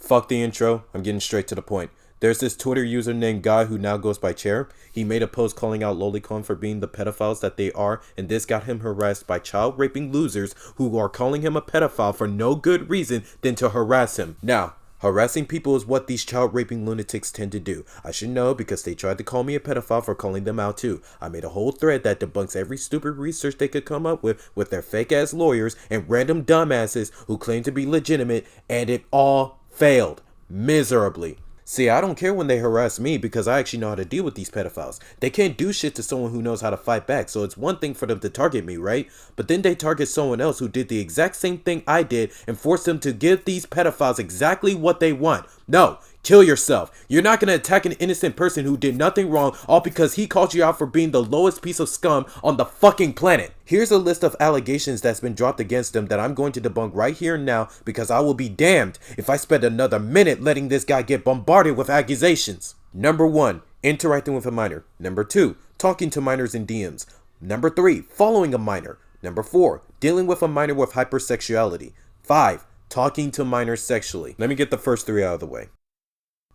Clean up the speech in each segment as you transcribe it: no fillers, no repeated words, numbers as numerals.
Fuck the intro, I'm getting straight to the point. There's this Twitter user named Guy who now goes by Chair. He made a post calling out Lolicon for being the pedophiles that they are, and this got him harassed by child raping losers who are calling him a pedophile for no good reason than to harass him. Now, harassing people is what these child raping lunatics tend to do. I should know because they tried to call me a pedophile for calling them out too. I made a whole thread that debunks every stupid research they could come up with their fake ass lawyers and random dumbasses who claim to be legitimate, and it all failed miserably. See, I don't care when they harass me because I actually know how to deal with these pedophiles. They can't do shit to someone who knows how to fight back, so it's one thing for them to target me, right? But then they target someone else who did the exact same thing I did and force them to give these pedophiles exactly what they want. No, kill yourself. You're not going to attack an innocent person who did nothing wrong all because he called you out for being the lowest piece of scum on the fucking planet. Here's a list of allegations that's been dropped against him that I'm going to debunk right here and now because I will be damned if I spend another minute letting this guy get bombarded with accusations. Number 1, interacting with a minor. Number 2, talking to minors in DMs. Number 3, following a minor. Number 4, dealing with a minor with hypersexuality. 5, talking to minors sexually. Let me get the first 3 out of the way.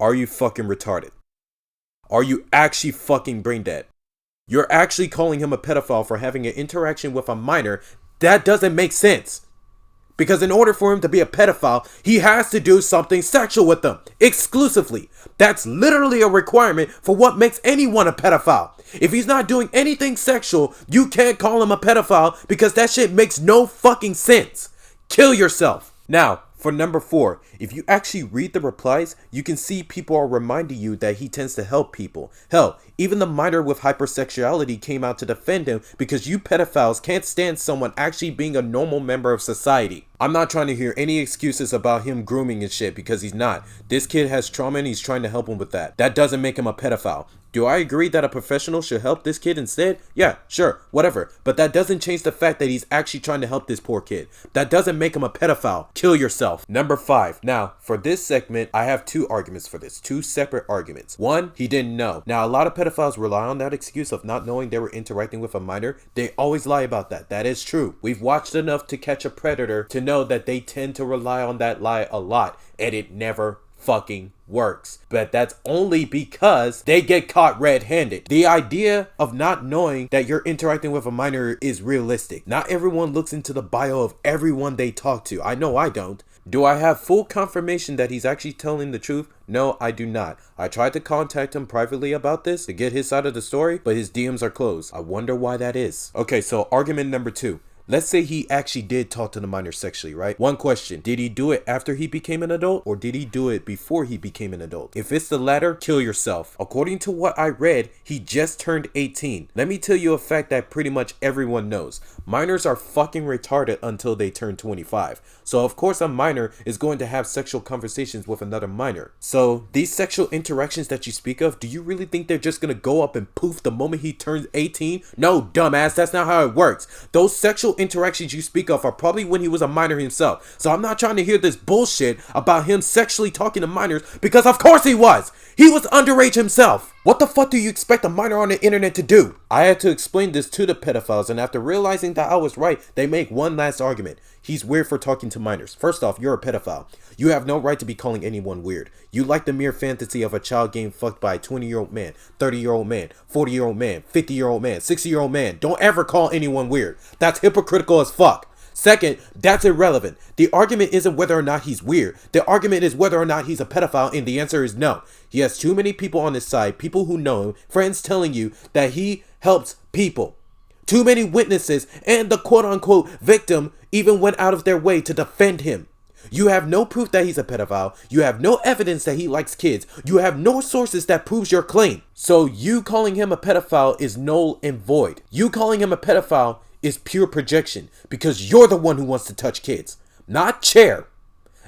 Are you fucking retarded? Are you actually fucking brain dead? You're actually calling him a pedophile for having an interaction with a minor? That doesn't make sense. Because in order for him to be a pedophile, he has to do something sexual with them. Exclusively. That's literally a requirement for what makes anyone a pedophile. If he's not doing anything sexual, you can't call him a pedophile because that shit makes no fucking sense. Kill yourself. Now, for number 4, if you actually read the replies, you can see people are reminding you that he tends to help people. Hell, even the minor with hypersexuality came out to defend him because you pedophiles can't stand someone actually being a normal member of society. I'm not trying to hear any excuses about him grooming and shit because he's not. This kid has trauma and he's trying to help him with that. That doesn't make him a pedophile. Do I agree that a professional should help this kid instead? Yeah, sure, whatever. But that doesn't change the fact that he's actually trying to help this poor kid. That doesn't make him a pedophile. Kill yourself. Number 5. Now, for this segment, I have 2 arguments for this. 2 separate arguments. 1, he didn't know. Now, a lot of pedophiles rely on that excuse of not knowing they were interacting with a minor. They always lie about that. That is true. We've watched enough to catch a predator to know that they tend to rely on that lie a lot, and it never fucking works. But that's only because they get caught red-handed. The idea of not knowing that you're interacting with a minor is realistic. Not everyone looks into the bio of everyone they talk to. I know I don't. Do I have full confirmation that he's actually telling the truth? No, I do not. I tried to contact him privately about this to get his side of the story, but his DMs are closed. I wonder why that is. Okay, so argument number 2. Let's say he actually did talk to the minor sexually, right? One question, did he do it after he became an adult or did he do it before he became an adult? If it's the latter, kill yourself. According to what I read, he just turned 18. Let me tell you a fact that pretty much everyone knows. Minors are fucking retarded until they turn 25. So of course a minor is going to have sexual conversations with another minor. So these sexual interactions that you speak of, do you really think they're just gonna go up and poof the moment he turns 18? No, dumbass, that's not how it works. Those sexual interactions you speak of are probably when he was a minor himself. So I'm not trying to hear this bullshit about him sexually talking to minors because of course he was. He was underage himself. What the fuck do you expect a minor on the internet to do? I had to explain this to the pedophiles, and after realizing that I was right, they make one last argument. He's weird for talking to minors. First off, you're a pedophile. You have no right to be calling anyone weird. You like the mere fantasy of a child getting fucked by a 20-year-old man, 30-year-old man, 40-year-old man, 50-year-old man, 60-year-old man. Don't ever call anyone weird. That's hypocritical as fuck. Second, that's irrelevant. The argument isn't whether or not he's weird. The argument is whether or not he's a pedophile, and the answer is no. He has too many people on his side, people who know him, friends telling you that he helps people. Too many witnesses, and the quote-unquote victim even went out of their way to defend him. You have no proof that he's a pedophile. You have no evidence that he likes kids. You have no sources that proves your claim. So you calling him a pedophile is null and void. You calling him a pedophile is pure projection because you're the one who wants to touch kids. Not Chair.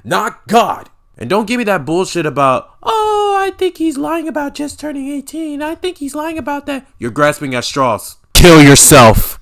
Not God. And don't give me that bullshit about, oh, I think he's lying about just turning 18. I think he's lying about that. You're grasping at straws. Kill yourself.